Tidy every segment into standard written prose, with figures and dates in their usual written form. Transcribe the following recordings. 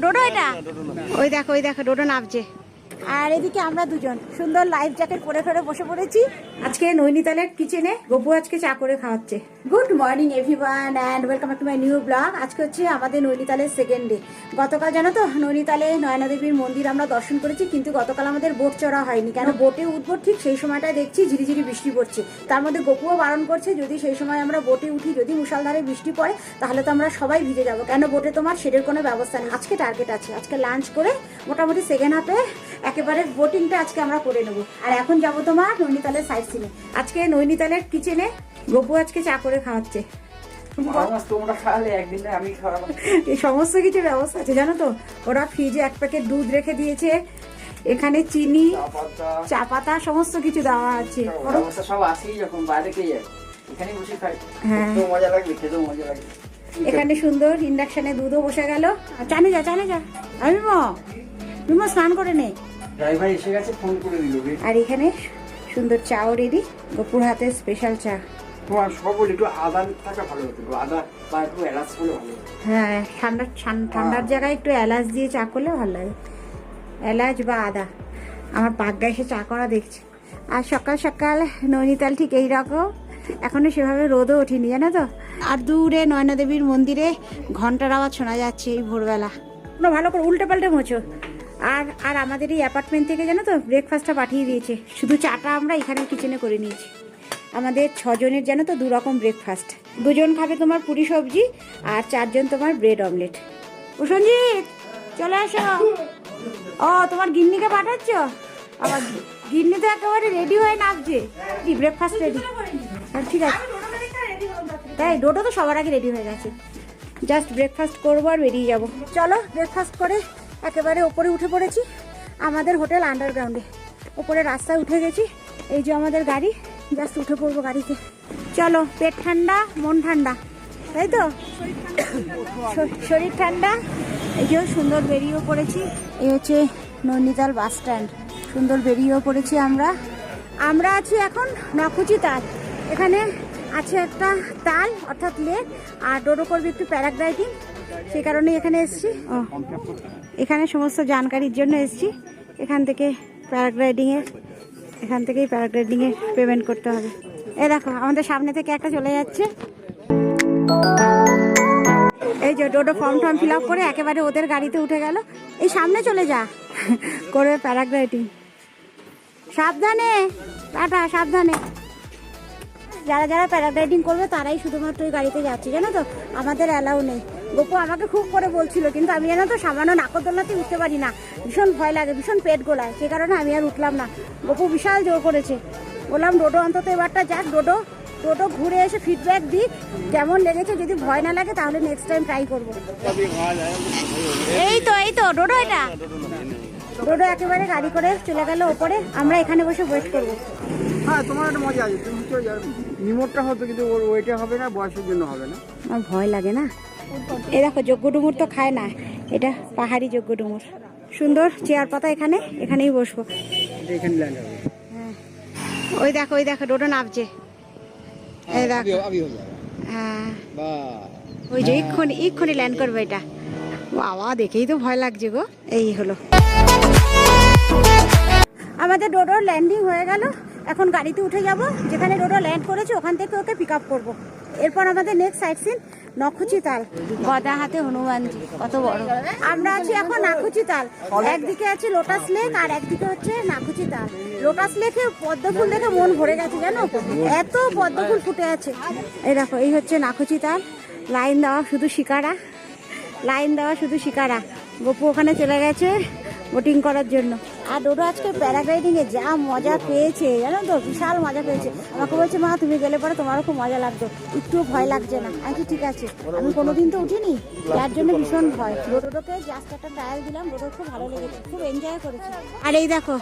ডোডো এটা? ওই দেখো ডোডো নামছে। আর এদিকে আমরা দুজন সুন্দর লাইফ জ্যাকেট পরে ফেরে বসে পড়েছি। আজকে নৈনিতালের কিচেনে গপু আজকে চা করে খাওয়াচ্ছে। Good morning everyone and welcome back to my new blog. আজকে হচ্ছে আমাদের নৈনিতালের সেকেন্ড ডে। গতকাল জানো তো নৈনিতালে নয়না দেবীর মন্দির আমরা দর্শন করেছি, কিন্তু গতকাল আমাদের বোট চড়া হয়নি। কেন বোটে উঠবো ঠিক সেই সময়টায় দেখছি ঝিরিঝিরি বৃষ্টি পড়ছে। তার মধ্যে গপুও বারণ করছে যদি সেই সময় আমরা বোটে উঠি, যদি মুষলধারে বৃষ্টি পড়ে তাহলে তো আমরা সবাই ভিজে যাবো। কেন বোটে তোমার শেডের কোনো ব্যবস্থা নেই। আজকে টার্গেট আছে, আজকে লাঞ্চ করে মোটামুটি সেকেন্ড হাফে একেবারে বোটিংটা আজকে আমরা করে নেবো। আর এখন যাবো তোমার নৈনিতালের সাইড সিনে। আজকে নৈনিতালের কিচেনে গপু আজকে চা করে খাওয়াচ্ছে। এই সমস্ত কিছু ব্যবস্থা আছে জানো তো। ওরা ফ্রিজে এক প্যাকেট দুধ রেখে দিয়েছে, এখানে চিনি, চা পাতা সমস্ত কিছু দেওয়া আছে। এখানে সুন্দর ইন্ডাকশনে দুধও বসে গেল। চানে যা আমি বিমো স্নান করে নে। ড্রাইভার এসে গেছে, ফোন করে দিল। আর এখানে সুন্দর চাও রেডি, গপুর হাতে স্পেশাল চা। তোমার সব একটু আদা থাকা ভালো হতো, আদা বা একটু এলাচ হলে ভালো। হ্যাঁ, ঠান্ডার জায়গায় একটু এলাচ দিয়ে চা করলে ভালো লাগে, এলাচ বা আদা। আমার পাগ্গা এসে চা করা দেখছি। আর সকাল সকাল নৈনিতাল ঠিক এইরকম, এখনো সেভাবে রোদও ওঠেনি জানো তো। আর দূরে নয়না দেবীর মন্দিরে ঘন্টার আওয়াজ শোনা যাচ্ছে এই ভোরবেলা। ভালো করে উল্টে পাল্টে মোছো। আর আমাদের এই অ্যাপার্টমেন্ট থেকে জানো তো ব্রেকফাস্টটা পাঠিয়ে দিয়েছে, শুধু চাটা আমরা এখানে কিচেনে করে নিয়েছি। আমাদের 6 জনের জানো তো 2 রকম ব্রেকফাস্ট। 2 জন খাবে তোমার পুরি সবজি আর 4 জন তোমার ব্রেড অমলেট। ও সঞ্জিত চলে আসো। ও তোমার গিন্নিকে পাঠাচ্ছ? আবার গিন্নি তো একেবারে রেডি হয়ে নামছে। কি ব্রেকফাস্ট রেডি? ঠিক আছে, তাই ডোডো তো সবার আগে রেডি হয়ে গেছে। জাস্ট ব্রেকফাস্ট করবো আর বেরিয়ে যাবো। চলো ব্রেকফাস্ট করে একেবারে ওপরে উঠে পড়েছি। আমাদের হোটেল আন্ডারগ্রাউন্ডে, ওপরে রাস্তায় উঠে গেছি। এই যে আমাদের গাড়ি, জাস্ট উঠে পড়বো গাড়িতে। চলো, পেট ঠান্ডা মন ঠান্ডা, তাই তো শরীর ঠান্ডা। এই যে সুন্দর বেরিয়েও পড়েছি। এই হচ্ছে নৈনিতাল বাস স্ট্যান্ড, সুন্দর বেরিয়েও পড়েছি আমরা আছি এখন নখুচি তাল। এখানে আছে একটা তাল অর্থাৎ লেক, আর ডোডো করবে একটু প্যারাগ্লাইডিং, সেই কারণে এখানে এসেছি। এখানে সমস্ত জানকারির জন্য এসেছি। এখান থেকেই প্যারাগ্লাইডিংয়ের পেমেন্ট করতে হবে। এই দেখো আমাদের সামনে থেকে একটা চলে যাচ্ছে। এই যে ডোডো ফর্ম ফিল আপ করে একেবারে ওদের গাড়িতে উঠে গেল। এই সামনে চলে যা, করবে প্যারাগ্লাইডিং। সাবধানে টাটা, সাবধানে। যারা প্যারাগ্লাইডিং করবে তারাই শুধুমাত্র ওই গাড়িতে যাচ্ছে জানো তো, আমাদের অ্যালাউ নেই। গপু আমাকে খুব করে বলছিল, কিন্তু আমি জানো তো সামান্য নাকরদোলনাতে উঠতে পারি না, ভীষণ ভয় লাগে, ভীষণ পেট গোলায়, সে কারণে আমি আর উঠলাম না। গপু বিশাল জোর করেছে, বললাম ডোডো অন্তত এবারটা যাক, ডোডো ঘুরে এসে ফিডব্যাক দিক কেমন লেগেছে। যদি ভয় না লাগে তাহলে নেক্সট টাইম ট্রাই করবো। এই তো ডোডো এটা? ডোডো একেবারে গাড়ি করে চলে গেল ওপরে, আমরা এখানে বসে ওয়েট করবো। হ্যাঁ, তোমার একটা মজা আছে, তুমি রিমোটটা হতো কিন্তু ওর ওইটা হবে না, বয়সের জন্য হবে না। আমার ভয় লাগে না। এই দেখো যজ্ঞ ডুমুর তো খায় না, এটা পাহাড়ি যজ্ঞ ডুমুর। সুন্দর চেয়ার পাতা, এখানেই বসবো। এখানে ল্যান্ড হবে। ওই দেখো ডোডো নামছে। এই দেখো, হ্যাঁ ওই যে এক্ষুনি ল্যান্ড করবে এটা। বাবা দেখেই তো ভয় লাগছে গো। এই হলো আমাদের ডোডোর ল্যান্ডিং হয়ে গেল। এখন গাড়িতে উঠে যাব, যেখানে ডোডো ল্যান্ড করেছে ওখান থেকে ওকে পিক আপ করবো। এরপর আমাদের নেক্সট সাইট সিন নখুচি তাল। গদা হাতে হনুমানজি, কত বড়। আমরা আছি এখন নাকুচি তাল। একদিকে আছে লোটাস লেক আর একদিকে হচ্ছে নাকুচি তাল। লোটাস লেকে পদ্ম ফুল দেখে মন ভরে গেছে জানো, এত পদ্ম ফুল ফুটে আছে। এই দেখো, এই হচ্ছে নাকুচি তাল। লাইন দেওয়া শুধু শিকারা। গপু ওখানে চলে গেছে বোটিং করার জন্য। আর ডোডো আজকে প্যারাগ্লাইডিংয়ে যা মজা পেয়েছে জানো তো, বিশাল মজা পেয়েছে। আমাকে বলছে মা তুমি গেলে পরে তোমারও খুব মজা লাগতো, একটুও ভয় লাগছে না। আমি ঠিক আছে, আমি কোনোদিন তো উঠিনি, যার জন্য ভীষণ ভয়। ডোডোকে জাস্ট একটা ট্রায়াল দিলাম, ডোডো খুব ভালো লেগেছে, খুব এনজয় করেছে। আর এই দেখো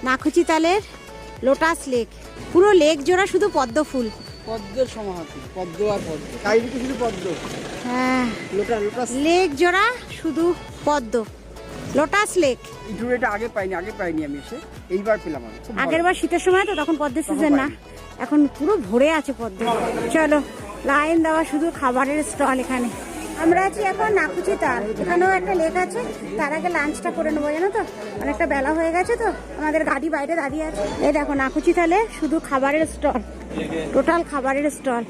নাকুচি তালের লোটাস লেক, পুরো লেক জোড়া শুধু পদ্ম ফুল, পদ্মের সমাহার, পদ্ম আর পদ্ম, চারিদিকে শুধু পদ্ম। হ্যাঁ, লোটাস লেক জোড়া শুধু পদ্ম, লোটাস লেক। এটা আগে পাইনি আমি এসে, এইবার পেলাম। আগের বার শীতের সময় তো, তখন পদ্মের সিজন না, এখন পুরো ভরে আছে পদ্ম। চলো, লাইন দেওয়া শুধু খাবারের স্টল এখানে। আমরা আছি এখন নাকুচি তাল, এখানেও একটা লেক আছে। তার আগে লাঞ্চটা করে নেবো, জানো তো অনেকটা বেলা হয়ে গেছে, তো আমাদের গাড়ি বাইরে দাঁড়িয়ে আছে। এই দেখো নাকুচি তালে শুধু খাবারের স্টল, টোটাল খাবারের স্টল।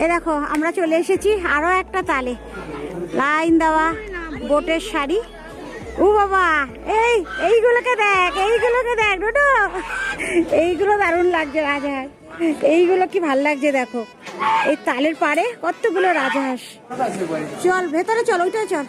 এই দেখো আমরা চলে এসেছি আরো একটা তালে, লাইন দেওয়া বোটের শাড়ি। ও বাবা, এইগুলোকে দেখ, এইগুলোকে দেখ ডোডো, এইগুলো দারুণ লাগছে রাজহাঁস, এইগুলো কি ভাল লাগছে দেখো। এই তালের পাড়ে কতগুলো রাজহাঁস। চল ভেতরে চল, ওইটাই চল।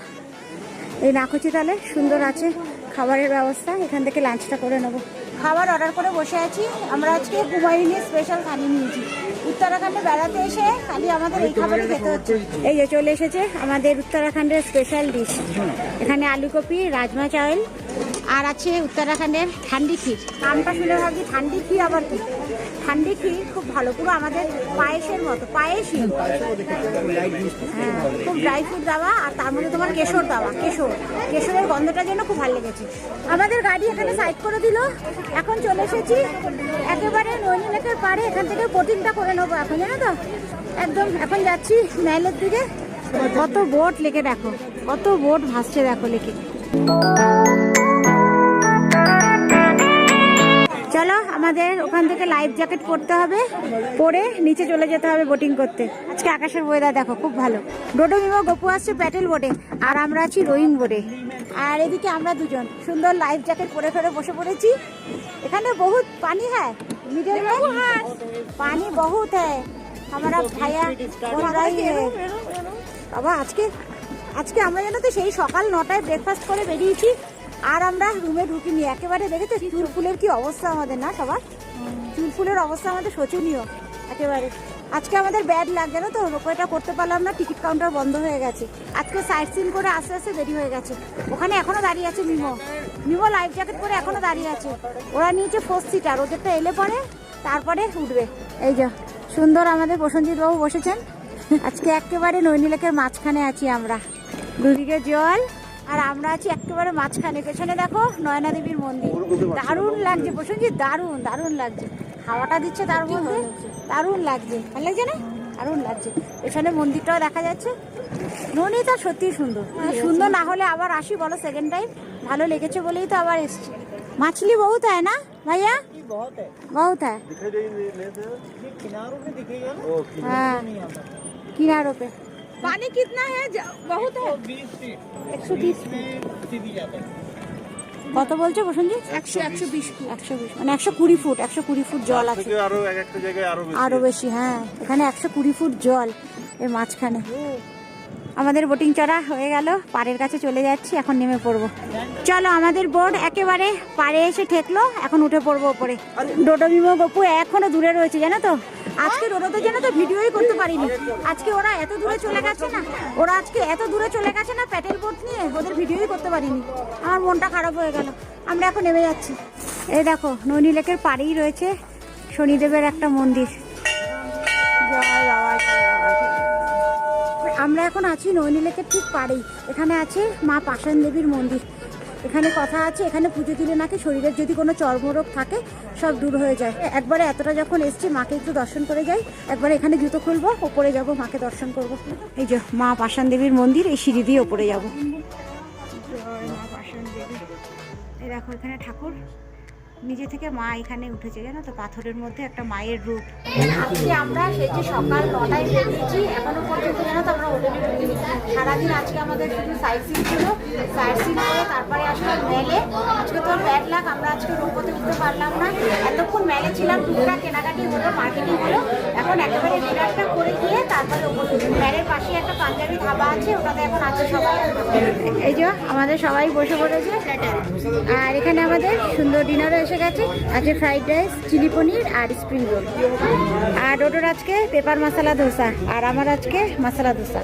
এই নাকুচি তালে সুন্দর আছে খাবারের ব্যবস্থা, এখান থেকে লাঞ্চটা করে নেবো। খাবার অর্ডার করে বসে আছি আমরা। আজকে কুমারিনী স্পেশাল থালি নিয়েছি। উত্তরাখণ্ডে বেড়াতে এসে খালি আমাদের এই খাবারই খেতে হচ্ছে। এই যে চলে এসেছে আমাদের উত্তরাখণ্ডের স্পেশাল ডিশ। এখানে আলু কপি, রাজমা চাউল, আর আছে উত্তরাখণ্ডের ঠান্ডি ক্ষীর। নামটা শুনে ভাবছি ঠান্ডি ক্ষীর আবার কি? ঠান্ডি ক্ষীর খুব ভালো, পুরো আমাদের পায়েসের মতো, পায়েসই। হ্যাঁ, খুব ড্রাই ফ্রুট দেওয়া, আর তার মধ্যে তোমার কেশর দেওয়া। কেশরের গন্ধটার জন্য খুব ভালো লেগেছে। আমাদের গাড়ি এখানে সাইড করে দিল। এখন চলে এসেছি একেবারে নৈনী লেকের পাড়ে। এখান থেকে বোটিংটা করে নেবো এখন, জানো তো একদম। এখন যাচ্ছি মেলের দিকে। কত বোট লেকে দেখো, কত বোট ভাসছে দেখো লেকে। চলো আমাদের ওখান থেকে লাইফ জ্যাকেট পরতে হবে, পরে নিচে চলে যেতে হবে বোটিং করতে। আজকে আকাশের ওয়েদার দেখো খুব ভালো। ডোডো মিমো গপু আসছে প্যাটেল বোটে, আর আমরা আছি রোয়িং বোটে। আর এদিকে আমরা দুজন সুন্দর লাইফ জ্যাকেট পরে ফেরে বসে পড়েছি। এখানে বহুত পানি হ্যাঁ, মিডিল মে পানি বহুত হ্যাঁ। हमारा ভাইয়া বাবা আজকে আমরা জানো তো সেই সকাল 9টায় ব্রেকফাস্ট করে বেরিয়েছি, আর আমরা রুমে ঢুকিনি একেবারে। দেখেছো চুল ফুলের কি অবস্থা আমাদের, না সবার চুল ফুলের অবস্থা আমাদের শোচনীয় একেবারে। আজকে আমাদের ব্যাড লাগ, জানো তো রোপওয়েটা করতে পারলাম না, টিকিট কাউন্টার বন্ধ হয়ে গেছে। আজকে সাইট সিন করে আস্তে আস্তে দেরি হয়ে গেছে। ওখানে এখনো দাঁড়িয়ে আছে মিমো লাইফ জ্যাকেট পরে এখনো দাঁড়িয়ে আছে। ওরা নিয়েছে 4 সিটার, ওদেরটা এলে পরে তারপরে উঠবে। এই যে সুন্দর আমাদের প্রসেনজিৎ বাবু বসেছেন। আজকে একেবারে নৈনী লেকের মাঝখানে আছি আমরা, দুদিকে জল, আর আমরা আছি একেবারে মাঝখানে। পেছনে দেখো নয়না দেবীর মন্দির, দারুণ লাগছে প্রসেনজিৎ, দারুণ দারুণ লাগছে। হাওয়াটা দিচ্ছে তার মধ্যে, দারুণ লাগছে, ভালো লাগছে না? দারুণ লাগছে। পেছনে মন্দিরটাও দেখা যাচ্ছে। নৈনীতা সত্যি সুন্দর, সুন্দর না হলে আবার আসি বলো সেকেন্ড টাইম। ভালো লেগেছে বলেই তো আবার এসছি। মাছলি বহুত হয় না ভাইয়া? बहुत है हाँ, किनारों पे। पानी कितना है? बहुत है 120 কত বলছো প্রসেনজিৎ? 120 মানে 120 ফুট, 120 ফুট জল আছে। আরো বেশি হ্যাঁ, এখানে 120 ফুট জল এর মাঝখানে। আমাদের বোটিং চড়া হয়ে গেল, পাড়ের কাছে চলে যাচ্ছি, এখন নেমে পড়বো। চলো আমাদের বোট একেবারে পাড়ে এসে ঠেকলো, এখন উঠে পড়বো ওপরে। ডোডো মিমো গপু এখনো দূরে রয়েছে, জানো তো। আজকে ডোডোতে জানো তো ভিডিওই করতে পারিনি। আজকে ওরা এত দূরে চলে গেছে না, প্যাটেল বোট নিয়ে, ওদের ভিডিওই করতে পারিনি। আমার মনটা খারাপ হয়ে গেল। আমরা এখন নেমে যাচ্ছি। এই দেখো নৈনী লেকের পাড়েই রয়েছে শনিদেবের একটা মন্দির। আমরা এখন আছি নৈনী লেকের ঠিক পাড়েই। এখানে আছে মা পাষাণ দেবীর মন্দির। এখানে কথা আছে, এখানে পুজো দিলে নাকি শরীরের যদি কোনো চর্মরোগ থাকে সব দূর হয়ে যায়। একবারে এতটা যখন এসছি মাকে একটু দর্শন করে যাই। একবারে এখানে জুতো খুলবো, ওপরে যাব, মাকে দর্শন করব। এই যে মা পাষাণ দেবীর মন্দির, এই সিঁড়ি দিয়ে ওপরে যাব। এই দেখো এখানে ঠাকুর, নিজে থেকে মা এখানে উঠেছে, জানো তো, পাথরের মধ্যে একটা মায়ের রূপ। আজকে আমরা সেই যে সকাল 9টায় বেরিয়েছি, এখনো পর্যন্ত জানো তো আমরা হোটেলে ঢুকিনি। সারাদিন আজকে আমাদের শুধু সাইট সিন ছিল, সাইট সিন করে তারপরে আসলাম মেলে। আজকে তো ব্যাড লাক, আমরা আজকে রোপওয়েতে উঠতে পারলাম না। এতক্ষণ মেলে ছিলাম, টুকটাক কেনাকাটি হলো, মার্কেটিং হলো। এখন একেবারে ডিনারটা করে গিয়ে তারপরে ওপরে মেলের পাশে একটা পাঞ্জাবি ধাবা আছে, ওটাতে এখন আছে সবাই। এই যে আমাদের সবাই বসে পড়েছে, আর এখানে আমাদের সুন্দর ডিনারও এসে গেছে। আছে ফ্রাইড রাইস, চিলি পনির আর স্প্রিং রোল। আর ডোডোর আজকে পেপার মশলা ধোসা, আর আমার আজকে মশলা ধোসা।